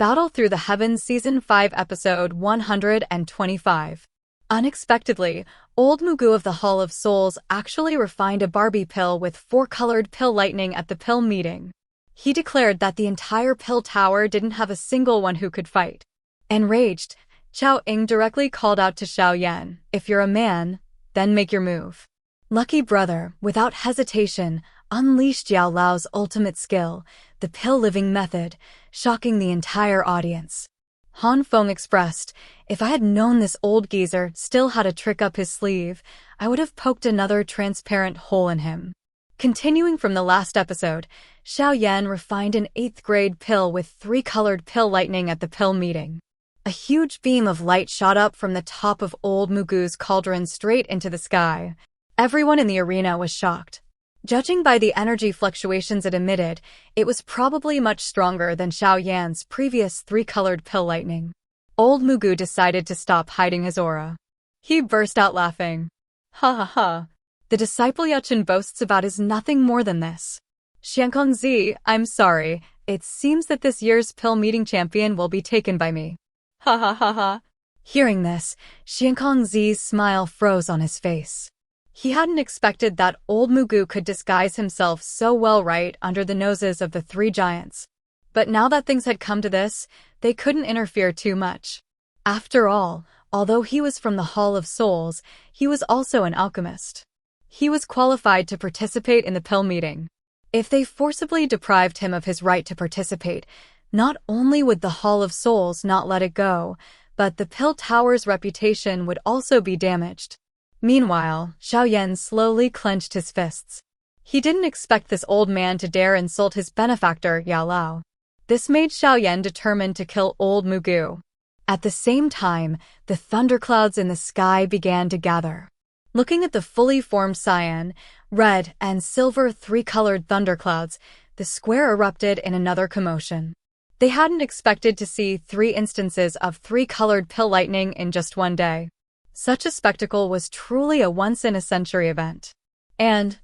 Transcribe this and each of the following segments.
Battle Through the Heavens Season 5 Episode 125. Unexpectedly, old Mugu of the Hall of Souls actually refined a Barbie pill with 4-colored pill lightning at the pill meeting. He declared that the entire pill tower didn't have a single one who could fight. Enraged, Xiao Ying directly called out to Xiao Yan, "If you're a man, then make your move." Lucky Brother, without hesitation, unleashed Yao Lao's ultimate skill, the pill-living method, shocking the entire audience. Han Feng expressed, "If I had known this old geezer still had a trick up his sleeve, I would have poked another transparent hole in him." Continuing from the last episode, Xiao Yan refined an 8th-grade pill with 3-colored pill lightning at the pill meeting. A huge beam of light shot up from the top of old Mugu's cauldron straight into the sky. Everyone in the arena was shocked. Judging by the energy fluctuations it emitted, it was probably much stronger than Xiao Yan's previous 3-colored pill lightning. Old Mugu decided to stop hiding his aura. He burst out laughing. "Ha ha ha. The disciple Yuchen boasts about is nothing more than this. Xiankongzi, I'm sorry, it seems that this year's pill meeting champion will be taken by me. Ha ha ha ha." Hearing this, Xiankongzi's smile froze on his face. He hadn't expected that old Mugu could disguise himself so well right under the noses of the 3 giants. But now that things had come to this, they couldn't interfere too much. After all, although he was from the Hall of Souls, he was also an alchemist. He was qualified to participate in the pill meeting. If they forcibly deprived him of his right to participate, not only would the Hall of Souls not let it go, but the pill tower's reputation would also be damaged. Meanwhile, Xiao Yan slowly clenched his fists. He didn't expect this old man to dare insult his benefactor, Yao Lao. This made Xiao Yan determined to kill old Mugu. At the same time, the thunderclouds in the sky began to gather. Looking at the fully formed cyan, red, and silver 3-colored thunderclouds, the square erupted in another commotion. They hadn't expected to see 3 instances of 3-colored pill lightning in just one day. Such a spectacle was truly a once-in-a-century event. And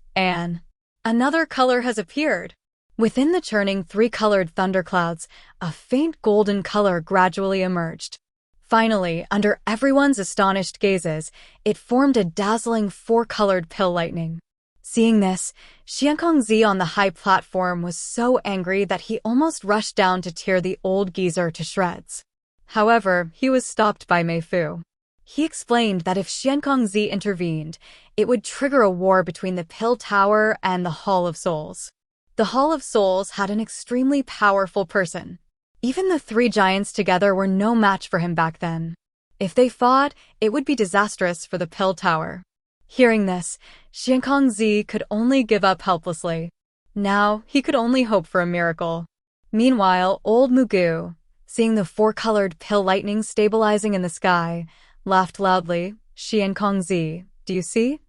another color has appeared. Within the churning 3-colored thunderclouds, a faint golden color gradually emerged. Finally, under everyone's astonished gazes, it formed a dazzling 4-colored pill lightning. Seeing this, Xiankongzi on the high platform was so angry that he almost rushed down to tear the old geezer to shreds. However, he was stopped by Mei Fu. He explained that if Xiankongzi intervened, it would trigger a war between the Pill Tower and the Hall of Souls. The Hall of Souls had an extremely powerful person. Even the 3 giants together were no match for him back then. If they fought, it would be disastrous for the Pill Tower. Hearing this, Xiankongzi could only give up helplessly. Now, he could only hope for a miracle. Meanwhile, old Mugu, seeing the 4-colored pill lightning stabilizing in the sky, laughed loudly. "Xiankongzi, do you see?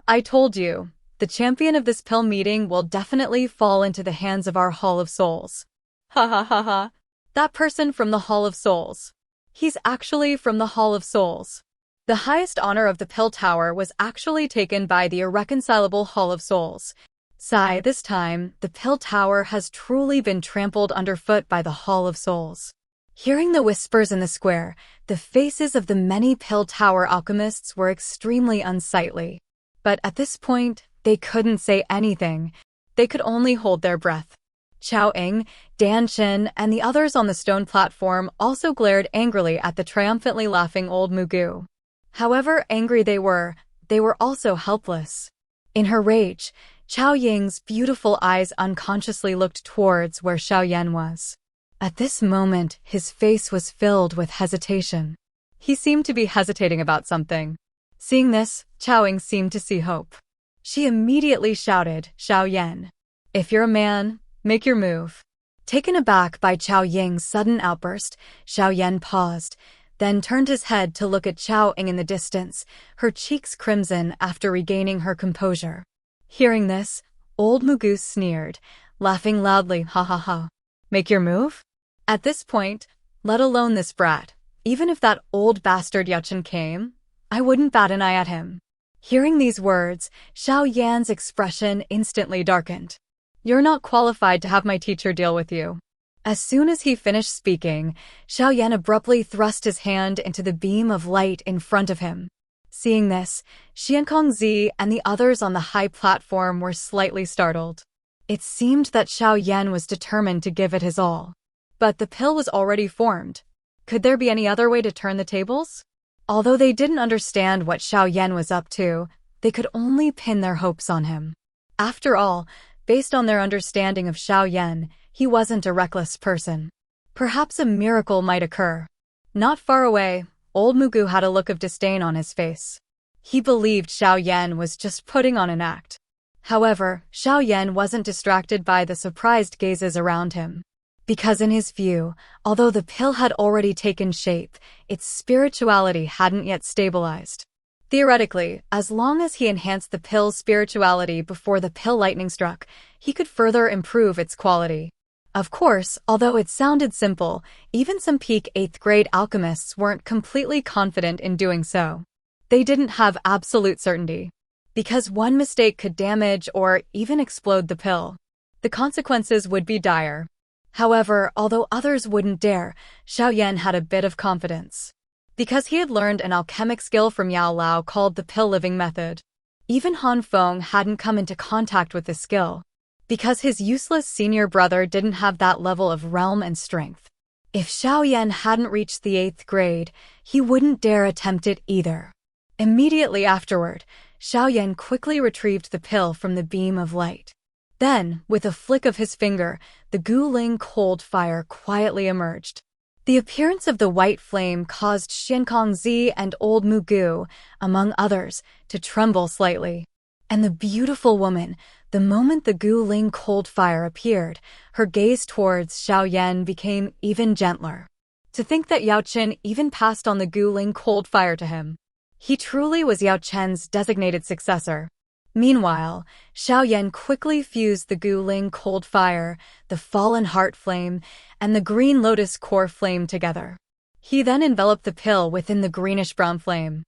I told you, the champion of this pill meeting will definitely fall into the hands of our Hall of Souls. Ha ha ha ha. That person from the Hall of Souls. He's actually from the Hall of Souls." The highest honor of the Pill Tower was actually taken by the irreconcilable Hall of Souls. Sigh, this time, the Pill Tower has truly been trampled underfoot by the Hall of Souls. Hearing the whispers in the square, the faces of the many Pill Tower alchemists were extremely unsightly. But at this point, they couldn't say anything. They could only hold their breath. Xiao Ying, Dan Shin, and the others on the stone platform also glared angrily at the triumphantly laughing old Mugu. However angry they were also helpless. In her rage, Xiao Ying's beautiful eyes unconsciously looked towards where Xiao Yan was. At this moment, his face was filled with hesitation. He seemed to be hesitating about something. Seeing this, Xiao Ying seemed to see hope. She immediately shouted, "Xiao Yan, if you're a man, make your move." Taken aback by Xiao Ying's sudden outburst, Xiao Yan paused, then turned his head to look at Xiao Ying in the distance, her cheeks crimson after regaining her composure. Hearing this, old Mugu sneered, laughing loudly, "Ha ha ha. Make your move? At this point, let alone this brat, even if that old bastard Yuchen came, I wouldn't bat an eye at him." Hearing these words, Xiao Yan's expression instantly darkened. "You're not qualified to have my teacher deal with you. As soon as he finished speaking, Xiao Yan abruptly thrust his hand into the beam of light in front of him. Seeing this, Xiankongzi and the others on the high platform were slightly startled. It seemed that Xiao Yan was determined to give it his all. But the pill was already formed. Could there be any other way to turn the tables? Although they didn't understand what Xiao Yan was up to, they could only pin their hopes on him. After all, based on their understanding of Xiao Yan, he wasn't a reckless person. Perhaps a miracle might occur. Not far away, old Mugu had a look of disdain on his face. He believed Xiao Yan was just putting on an act. However, Xiao Yan wasn't distracted by the surprised gazes around him. Because in his view, although the pill had already taken shape, its spirituality hadn't yet stabilized. Theoretically, as long as he enhanced the pill's spirituality before the pill lightning struck, he could further improve its quality. Of course, although it sounded simple, even some peak 8th grade alchemists weren't completely confident in doing so. They didn't have absolute certainty. Because one mistake could damage or even explode the pill. The consequences would be dire. However, although others wouldn't dare, Xiao Yan had a bit of confidence. Because he had learned an alchemic skill from Yao Lao called the pill living method. Even Han Feng hadn't come into contact with this skill. Because his useless senior brother didn't have that level of realm and strength. If Xiao Yan hadn't reached the 8th grade, he wouldn't dare attempt it either. Immediately afterward, Xiao Yan quickly retrieved the pill from the beam of light. Then, with a flick of his finger, the Guling cold fire quietly emerged. The appearance of the white flame caused Xiankongzi and old Mugu, among others, to tremble slightly. And the beautiful woman, the moment the Guling cold fire appeared, her gaze towards Xiao Yan became even gentler. To think that Yao Chen even passed on the Guling cold fire to him. He truly was Yao Chen's designated successor. Meanwhile, Xiao Yan quickly fused the Guling cold fire, the fallen heart flame, and the green lotus core flame together. He then enveloped the pill within the greenish-brown flame.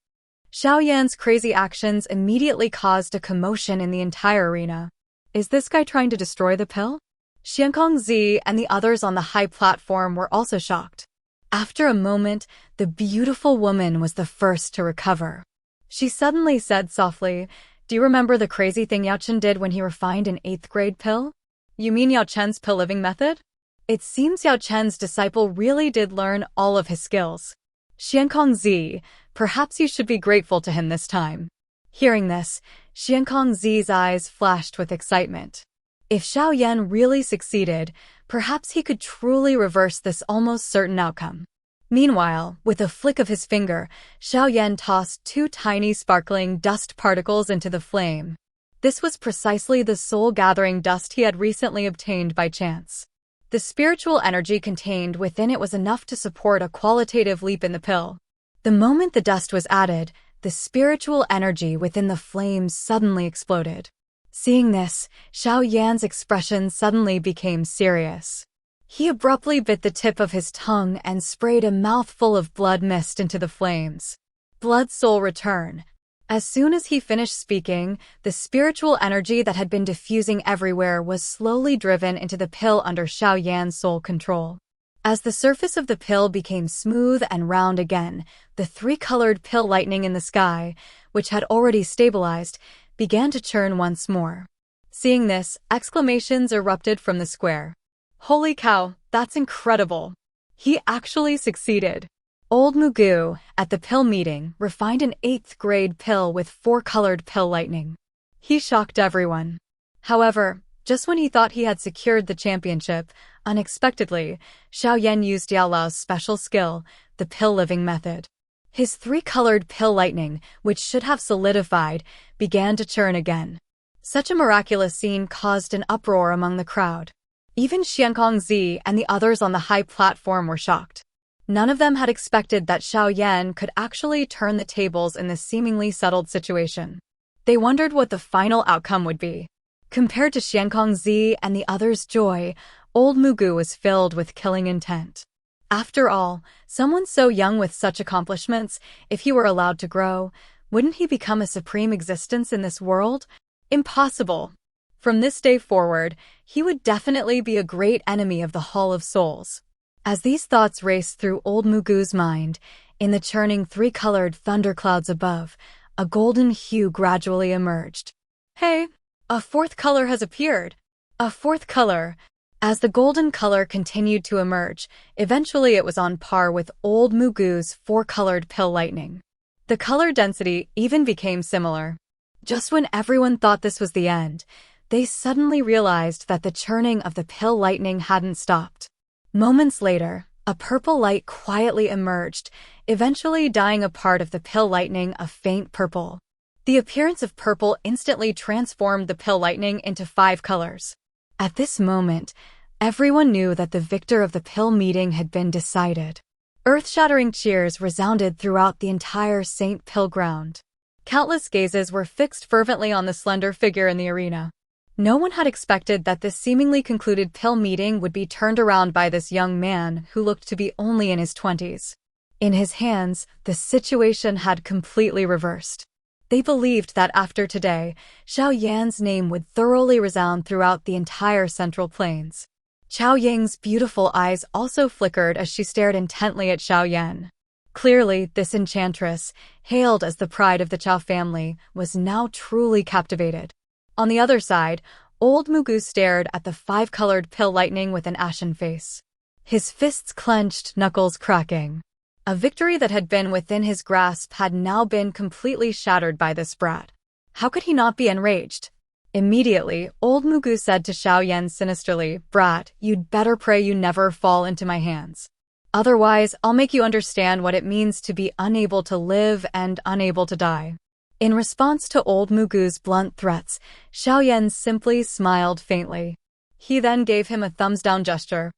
Xiao Yan's crazy actions immediately caused a commotion in the entire arena. Is this guy trying to destroy the pill? Xiankongzi and the others on the high platform were also shocked. After a moment, the beautiful woman was the first to recover. She suddenly said softly, "Do you remember the crazy thing Yao Chen did when he refined an 8th grade pill? You mean Yao Chen's pill living method? It seems Yao Chen's disciple really did learn all of his skills. Xiankongzi, perhaps you should be grateful to him this time." Hearing this, Xiankongzi's eyes flashed with excitement. If Xiao Yan really succeeded, perhaps he could truly reverse this almost certain outcome. Meanwhile, with a flick of his finger, Xiao Yan tossed 2 tiny sparkling dust particles into the flame. This was precisely the soul-gathering dust he had recently obtained by chance. The spiritual energy contained within it was enough to support a qualitative leap in the pill. The moment the dust was added, the spiritual energy within the flames suddenly exploded. Seeing this, Xiao Yan's expression suddenly became serious. He abruptly bit the tip of his tongue and sprayed a mouthful of blood mist into the flames. Blood soul return. As soon as he finished speaking, the spiritual energy that had been diffusing everywhere was slowly driven into the pill under Xiao Yan's soul control. As the surface of the pill became smooth and round again, the 3-colored pill lightning in the sky, which had already stabilized, began to churn once more. Seeing this, exclamations erupted from the square. Holy cow, that's incredible! He actually succeeded. Old Mugu, at the pill meeting, refined an 8th grade pill with 4-colored pill lightning. He shocked everyone. However, just when he thought he had secured the championship, unexpectedly, Xiao Yan used Yao Lao's special skill, the pill living method. His 3-colored pill lightning, which should have solidified, began to churn again. Such a miraculous scene caused an uproar among the crowd. Even Xiankongzi and the others on the high platform were shocked. None of them had expected that Xiao Yan could actually turn the tables in this seemingly settled situation. They wondered what the final outcome would be. Compared to Xiankongzi and the others' joy, old Mugu was filled with killing intent. After all, someone so young with such accomplishments, if he were allowed to grow, wouldn't he become a supreme existence in this world? Impossible. From this day forward, he would definitely be a great enemy of the Hall of Souls. As these thoughts raced through old Mugu's mind, in the churning three-colored thunderclouds above, a golden hue gradually emerged. Hey, a fourth color has appeared. A fourth color. As the golden color continued to emerge, eventually it was on par with old Mugu's four-colored pill lightning. The color density even became similar. Just when everyone thought this was the end, they suddenly realized that the churning of the pill lightning hadn't stopped. Moments later, a purple light quietly emerged, eventually dyeing a part of the pill lightning a faint purple. The appearance of purple instantly transformed the pill lightning into 5 colors. At this moment, everyone knew that the victor of the pill meeting had been decided. Earth-shattering cheers resounded throughout the entire St. Pill ground. Countless gazes were fixed fervently on the slender figure in the arena. No one had expected that this seemingly concluded pill meeting would be turned around by this young man who looked to be only in his 20s. In his hands, the situation had completely reversed. They believed that after today, Xiao Yan's name would thoroughly resound throughout the entire Central Plains. Xiao Yang's beautiful eyes also flickered as she stared intently at Xiao Yan. Clearly, this enchantress, hailed as the pride of the Xiao family, was now truly captivated. On the other side, old Mugu stared at the 5-colored pill lightning with an ashen face. His fists clenched, knuckles cracking. A victory that had been within his grasp had now been completely shattered by this brat. How could he not be enraged? Immediately, old Mugu said to Xiao Yan sinisterly, "Brat, you'd better pray you never fall into my hands. Otherwise, I'll make you understand what it means to be unable to live and unable to die." In response to old Mugu's blunt threats, Xiao Yan simply smiled faintly. He then gave him a thumbs-down gesture.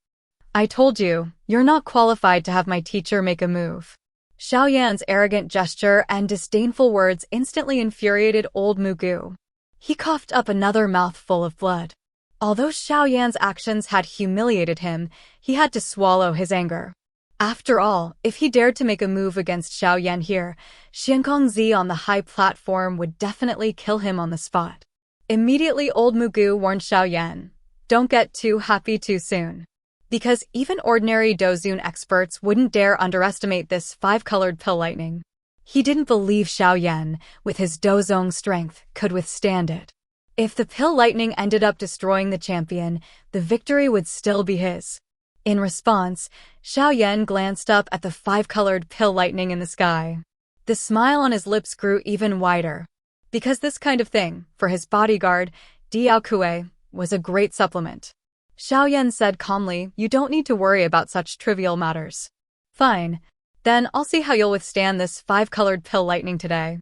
"I told you, you're not qualified to have my teacher make a move." Xiao Yan's arrogant gesture and disdainful words instantly infuriated old Mugu. He coughed up another mouthful of blood. Although Xiao Yan's actions had humiliated him, he had to swallow his anger. After all, if he dared to make a move against Xiao Yan here, Xiankongzi on the high platform would definitely kill him on the spot. Immediately old Mugu warned Xiao Yan, "Don't get too happy too soon." Because even ordinary Dozun experts wouldn't dare underestimate this 5-colored pill lightning. He didn't believe Xiao Yan, with his Dozong strength, could withstand it. If the pill lightning ended up destroying the champion, the victory would still be his. In response, Xiao Yan glanced up at the 5-colored pill lightning in the sky. The smile on his lips grew even wider. Because this kind of thing, for his bodyguard, Diao Kue, was a great supplement. Xiao Yan said calmly, "You don't need to worry about such trivial matters." "Fine. Then I'll see how you'll withstand this 5-colored pill lightning today."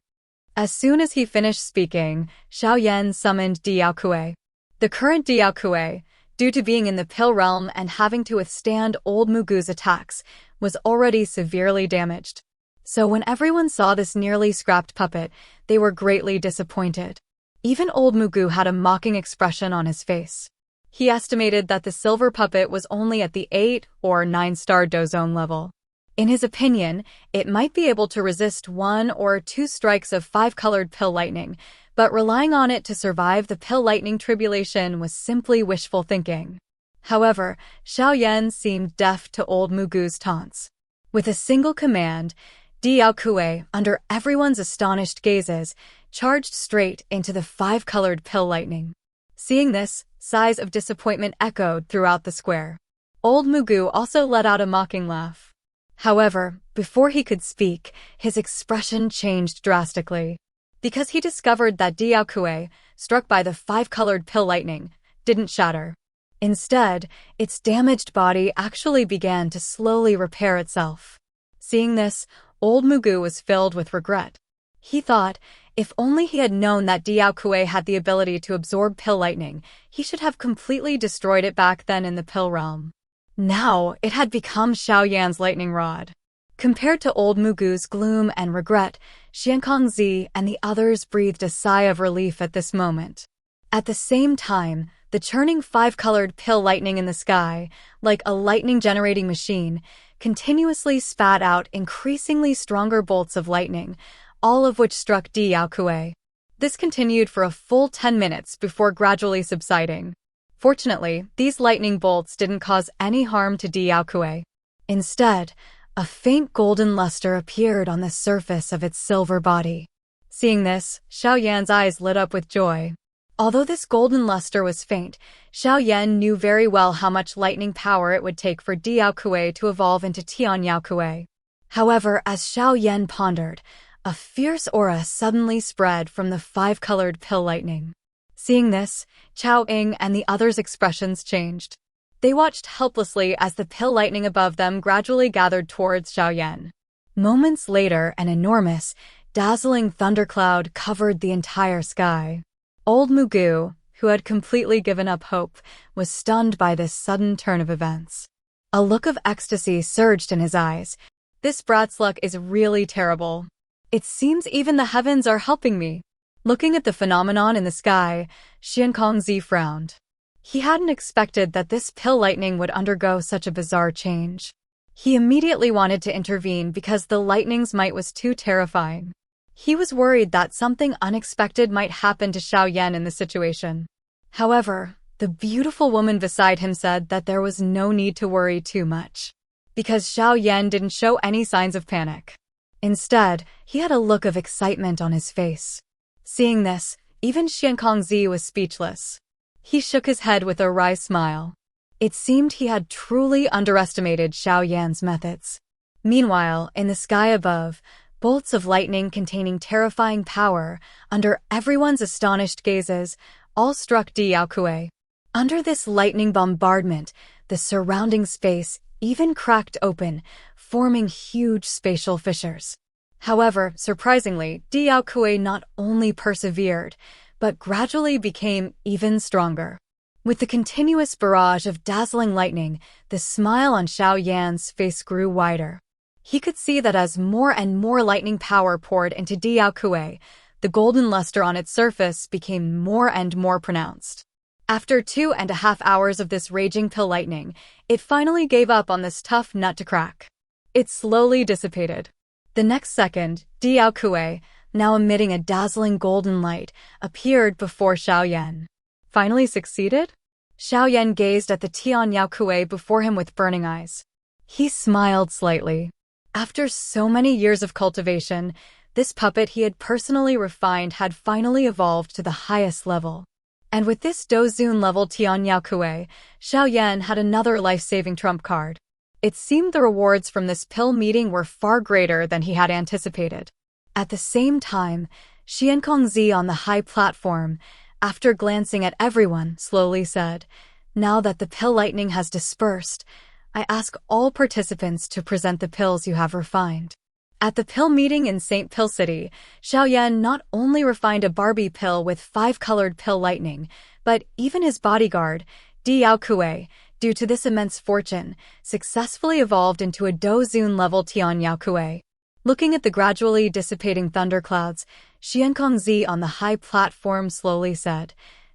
As soon as he finished speaking, Xiao Yan summoned Diao Kue. The current Diao Kue, due to being in the pill realm and having to withstand old Mugu's attacks, was already severely damaged. So when everyone saw this nearly scrapped puppet, they were greatly disappointed. Even old Mugu had a mocking expression on his face. He estimated that the silver puppet was only at the 8 or 9-star Dozone level. In his opinion, it might be able to resist 1 or 2 strikes of 5-colored pill lightning, but relying on it to survive the pill lightning tribulation was simply wishful thinking. However, Xiao Yan seemed deaf to old Mugu's taunts. With a single command, Diao Kue, under everyone's astonished gazes, charged straight into the 5-colored pill lightning. Seeing this, sighs of disappointment echoed throughout the square. Old Mugu also let out a mocking laugh. However, before he could speak, his expression changed drastically. Because he discovered that Diao Kue, struck by the 5-colored pill lightning, didn't shatter. Instead, its damaged body actually began to slowly repair itself. Seeing this, old Mugu was filled with regret. He thought, if only he had known that Diao Kue had the ability to absorb pill lightning, he should have completely destroyed it back then in the pill realm. Now, it had become Xiao Yan's lightning rod. Compared to old Mugu's gloom and regret, Xiankongzi and the others breathed a sigh of relief at this moment. At the same time, the churning 5-colored pill lightning in the sky, like a lightning-generating machine, continuously spat out increasingly stronger bolts of lightning, all of which struck Diao Kue. This continued for a full 10 minutes before gradually subsiding. Fortunately, these lightning bolts didn't cause any harm to Diaokue. Instead, a faint golden luster appeared on the surface of its silver body. Seeing this, Xiao Yan's eyes lit up with joy. Although this golden luster was faint, Xiao Yan knew very well how much lightning power it would take for Diaokue to evolve into Tianyaokue. However, as Xiao Yan pondered, a fierce aura suddenly spread from the five-colored pill lightning. Seeing this, Chao Ying and the others' expressions changed. They watched helplessly as the pill lightning above them gradually gathered towards Xiao Yan. Moments later, an enormous, dazzling thundercloud covered the entire sky. Old Mugu, who had completely given up hope, was stunned by this sudden turn of events. A look of ecstasy surged in his eyes. This brat's luck is really terrible. It seems even the heavens are helping me. Looking at the phenomenon in the sky, Xiankongzi frowned. He hadn't expected that this pill lightning would undergo such a bizarre change. He immediately wanted to intervene because the lightning's might was too terrifying. He was worried that something unexpected might happen to Xiao Yan in the situation. However, the beautiful woman beside him said that there was no need to worry too much, because Xiao Yan didn't show any signs of panic. Instead, he had a look of excitement on his face. Seeing this, even Xiankongzi was speechless. He shook his head with a wry smile. It seemed he had truly underestimated Xiao Yan's methods. Meanwhile, in the sky above, bolts of lightning containing terrifying power, under everyone's astonished gazes, all struck Diaokue. Under this lightning bombardment, the surrounding space even cracked open, forming huge spatial fissures. However, surprisingly, Diaokue not only persevered, but gradually became even stronger. With the continuous barrage of dazzling lightning, the smile on Xiao Yan's face grew wider. He could see that as more and more lightning power poured into Diaokue, the golden luster on its surface became more and more pronounced. After 2.5 hours of this raging pill lightning, it finally gave up on this tough nut to crack. It slowly dissipated. The next second, Diaokue, now emitting a dazzling golden light, appeared before Xiao Yan. Finally succeeded? Xiao Yan gazed at the Tianyaokue before him with burning eyes. He smiled slightly. After so many years of cultivation, this puppet he had personally refined had finally evolved to the highest level. And with this Dozun level Tianyaokue, Xiao Yan had another life-saving trump card. It seemed the rewards from this pill meeting were far greater than he had anticipated. At the same time, Xiankongzi on the high platform, after glancing at everyone, slowly said, "Now that the pill lightning has dispersed, I ask all participants to present the pills you have refined." At the pill meeting in St. Pill City, Xiao Yan not only refined a Barbie pill with 5-colored pill lightning, but even his bodyguard, Diaokue, due to this immense fortune, successfully evolved into a Dozun-level Tianyaokue. Looking at the gradually dissipating thunderclouds, Xiankongzi on the high platform slowly said,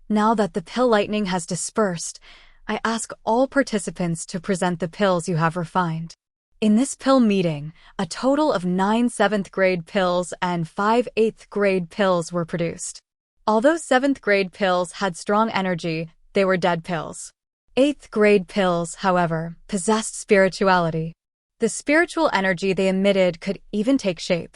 "Now that the pill lightning has dispersed, I ask all participants to present the pills you have refined." In this pill meeting, a total of 9 7th-grade pills and 5 8th-grade pills were produced. Although 7th-grade pills had strong energy, they were dead pills. 8th-grade pills, however, possessed spirituality. The spiritual energy they emitted could even take shape.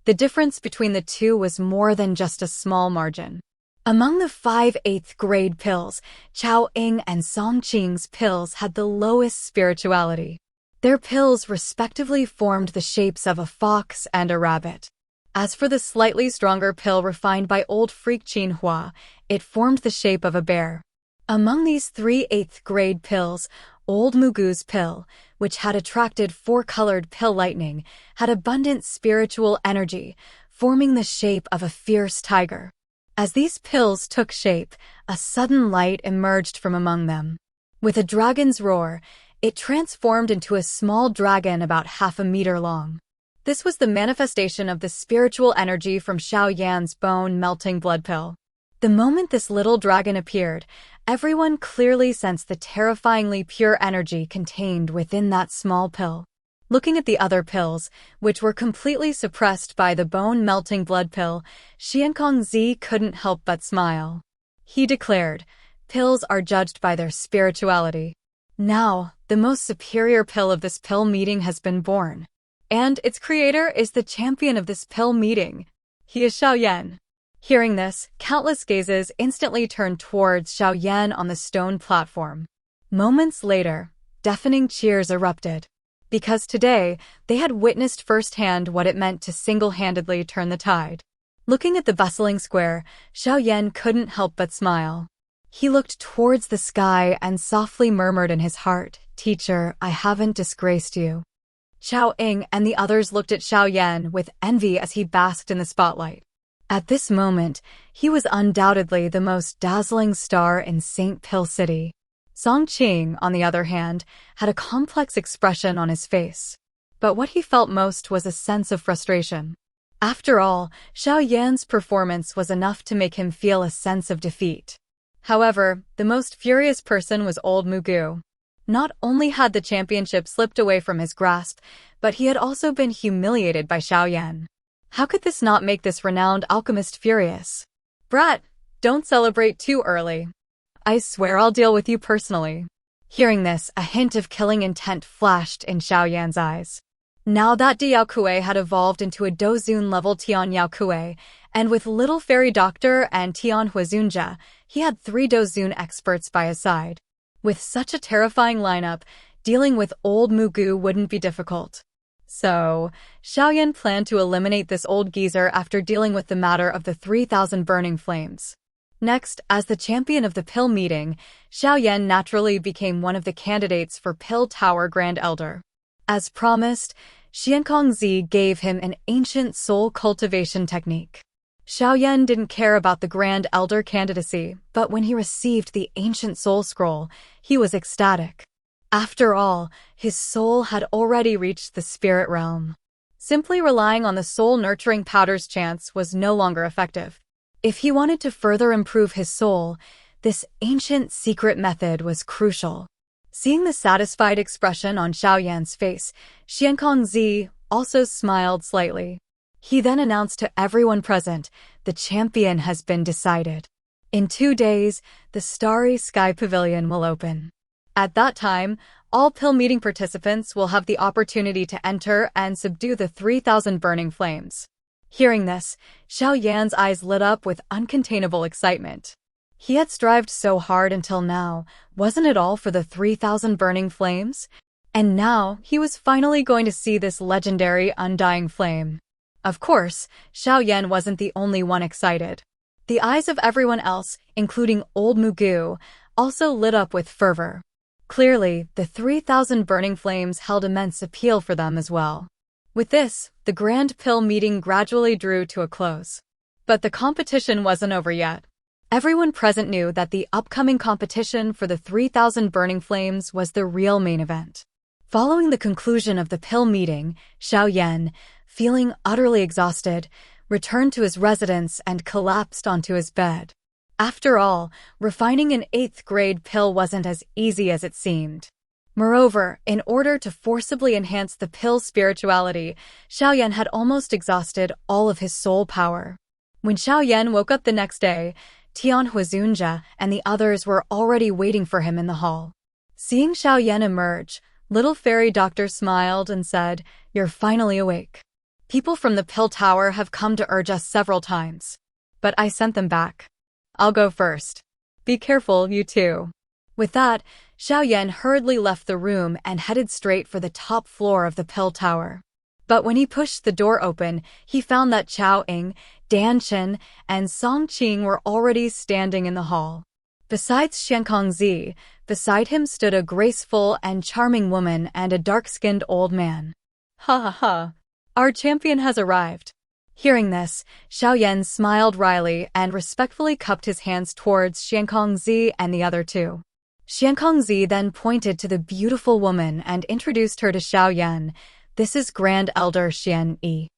The difference between the two was more than just a small margin. Among the 5 8th-grade pills, Chao Ying and Song Qing's pills had the lowest spirituality. Their pills respectively formed the shapes of a fox and a rabbit. As for the slightly stronger pill refined by old freak Qinhua, it formed the shape of a bear. Among these 3 8th-grade pills, old Mugu's pill, which had attracted 4-colored pill lightning, had abundant spiritual energy, forming the shape of a fierce tiger. As these pills took shape, a sudden light emerged from among them. With a dragon's roar, it transformed into a small dragon about 1/2 meter long. This was the manifestation of the spiritual energy from Xiao Yan's bone-melting blood pill. The moment this little dragon appeared, everyone clearly sensed the terrifyingly pure energy contained within that small pill. Looking at the other pills, which were completely suppressed by the bone-melting blood pill, Xiankongzi couldn't help but smile. He declared, "Pills are judged by their spirituality. Now, the most superior pill of this pill meeting has been born. And its creator is the champion of this pill meeting. He is Xiao Yan." Hearing this, countless gazes instantly turned towards Xiao Yan on the stone platform. Moments later, deafening cheers erupted. Because today, they had witnessed firsthand what it meant to single-handedly turn the tide. Looking at the bustling square, Xiao Yan couldn't help but smile. He looked towards the sky and softly murmured in his heart, "Teacher, I haven't disgraced you." Xiao Ying and the others looked at Xiao Yan with envy as he basked in the spotlight. At this moment, he was undoubtedly the most dazzling star in St. Pill City. Song Qing, on the other hand, had a complex expression on his face. But what he felt most was a sense of frustration. After all, Xiao Yan's performance was enough to make him feel a sense of defeat. However, the most furious person was old Mugu. Not only had the championship slipped away from his grasp, but he had also been humiliated by Xiao Yan. How could this not make this renowned alchemist furious? "Brat, don't celebrate too early. I swear I'll deal with you personally." Hearing this, a hint of killing intent flashed in Xiao Yan's eyes. Now that Di Yaokue had evolved into a Dozun-level Tian Yaokue, and with Little Fairy Doctor and Tian Huazunjia, he had 3 Dozun experts by his side. With such a terrifying lineup, dealing with old Mugu wouldn't be difficult. So, Xiao Yan planned to eliminate this old geezer after dealing with the matter of the 3,000 burning flames. Next, as the champion of the Pill meeting, Xiao Yan naturally became one of the candidates for Pill Tower Grand Elder. As promised, Xiankongzi gave him an ancient soul cultivation technique. Xiao Yan didn't care about the Grand Elder candidacy, but when he received the ancient soul scroll, he was ecstatic. After all, his soul had already reached the spirit realm. Simply relying on the soul-nurturing powder's chance was no longer effective. If he wanted to further improve his soul, this ancient secret method was crucial. Seeing the satisfied expression on Xiao Yan's face, Xiankongzi also smiled slightly. He then announced to everyone present, "The champion has been decided. In 2 days, the Starry Sky Pavilion will open. At that time, all Pill meeting participants will have the opportunity to enter and subdue the 3,000 burning flames." Hearing this, Xiao Yan's eyes lit up with uncontainable excitement. He had strived so hard until now, wasn't it all for the 3,000 burning flames? And now, he was finally going to see this legendary undying flame. Of course, Xiao Yan wasn't the only one excited. The eyes of everyone else, including old Mugu, also lit up with fervor. Clearly, the 3,000 burning flames held immense appeal for them as well. With this, the Grand Pill meeting gradually drew to a close. But the competition wasn't over yet. Everyone present knew that the upcoming competition for the 3,000 burning flames was the real main event. Following the conclusion of the Pill meeting, Xiao Yan, feeling utterly exhausted, returned to his residence and collapsed onto his bed. After all, refining an 8th grade pill wasn't as easy as it seemed. Moreover, in order to forcibly enhance the pill's spirituality, Xiao Yan had almost exhausted all of his soul power. When Xiao Yan woke up the next day, Tian Huazunjia and the others were already waiting for him in the hall. Seeing Xiao Yan emerge, Little Fairy Doctor smiled and said, "You're finally awake. People from the Pill Tower have come to urge us several times. But I sent them back. I'll go first. Be careful, you two." With that, Xiao Yan hurriedly left the room and headed straight for the top floor of the Pill Tower. But when he pushed the door open, he found that Chao Ying, Dan Chen, and Song Qing were already standing in the hall. Besides Xiankongzi, beside him stood a graceful and charming woman and a dark-skinned old man. "Ha ha ha! Our champion has arrived." Hearing this, Xiao Yan smiled wryly and respectfully cupped his hands towards Xiankongzi and the other two. Xiankongzi then pointed to the beautiful woman and introduced her to Xiao Yan. "This is Grand Elder Xian Yi.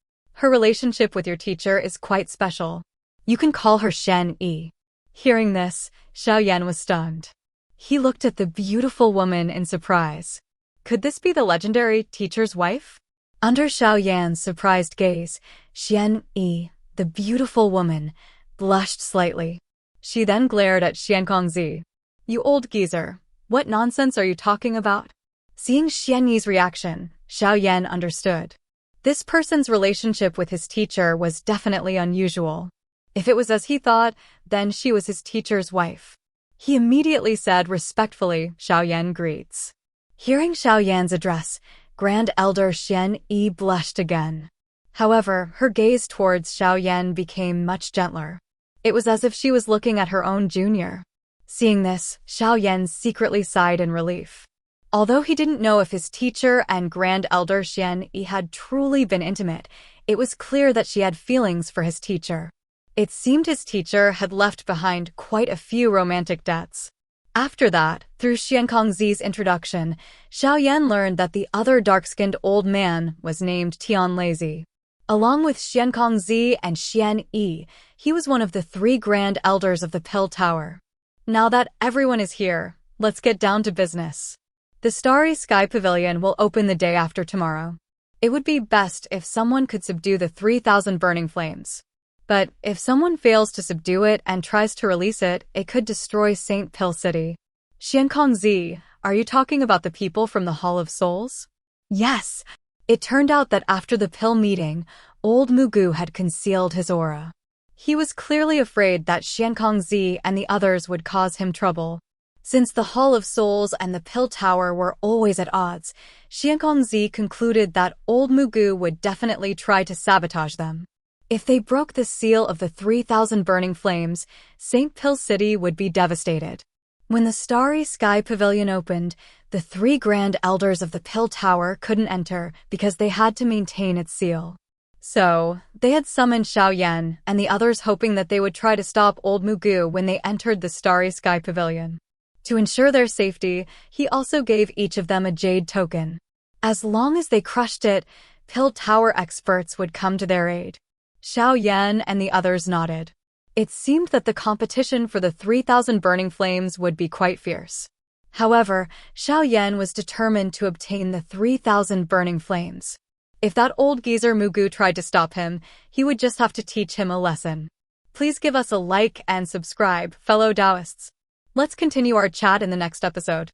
Her relationship with your teacher is quite special. You can call her Shen Yi." Hearing this, Xiao Yan was stunned. He looked at the beautiful woman in surprise. Could this be the legendary teacher's wife? Under Xiao Yan's surprised gaze, Xian Yi, the beautiful woman, blushed slightly. She then glared at Xian Kongzi. You old geezer, what nonsense are you talking about? Seeing Xian Yi's reaction, Xiao Yan understood. This person's relationship with his teacher was definitely unusual. If it was as he thought, then she was his teacher's wife. He immediately said respectfully, Xiao Yan greets. Hearing Xiao Yan's address, Grand Elder Xian Yi blushed again. However, her gaze towards Xiao Yan became much gentler. It was as if she was looking at her own junior. Seeing this, Xiao Yan secretly sighed in relief. Although he didn't know if his teacher and Grand Elder Xian Yi had truly been intimate, it was clear that she had feelings for his teacher. It seemed his teacher had left behind quite a few romantic debts. After that, through Xian Kongzi's introduction, Xiao Yan learned that the other dark-skinned old man was named Tian Lazy. Along with Xian Kongzi and Xian Yi, he was one of the 3 grand elders of the Pill Tower. Now that everyone is here, let's get down to business. The Starry Sky Pavilion will open the day after tomorrow. It would be best if someone could subdue the 3,000 burning flames. But if someone fails to subdue it and tries to release it, it could destroy St. Pill City. Xian Kongzi, are you talking about the people from the Hall of Souls? Yes. It turned out that after the pill meeting, old Mugu had concealed his aura. He was clearly afraid that Xian Kongzi and the others would cause him trouble. Since the Hall of Souls and the Pill Tower were always at odds, Xian Kongzi concluded that old Mugu would definitely try to sabotage them. If they broke the seal of the 3,000 burning flames, St. Pill City would be devastated. When the Starry Sky Pavilion opened, the 3 grand elders of the Pill Tower couldn't enter because they had to maintain its seal. So, they had summoned Xiao Yan and the others hoping that they would try to stop old Mugu when they entered the Starry Sky Pavilion. To ensure their safety, he also gave each of them a jade token. As long as they crushed it, Pill Tower experts would come to their aid. Xiao Yan and the others nodded. It seemed that the competition for the 3,000 burning flames would be quite fierce. However, Xiao Yan was determined to obtain the 3,000 burning flames. If that old geezer Mugu tried to stop him, he would just have to teach him a lesson. Please give us a like and subscribe, fellow Taoists. Let's continue our chat in the next episode.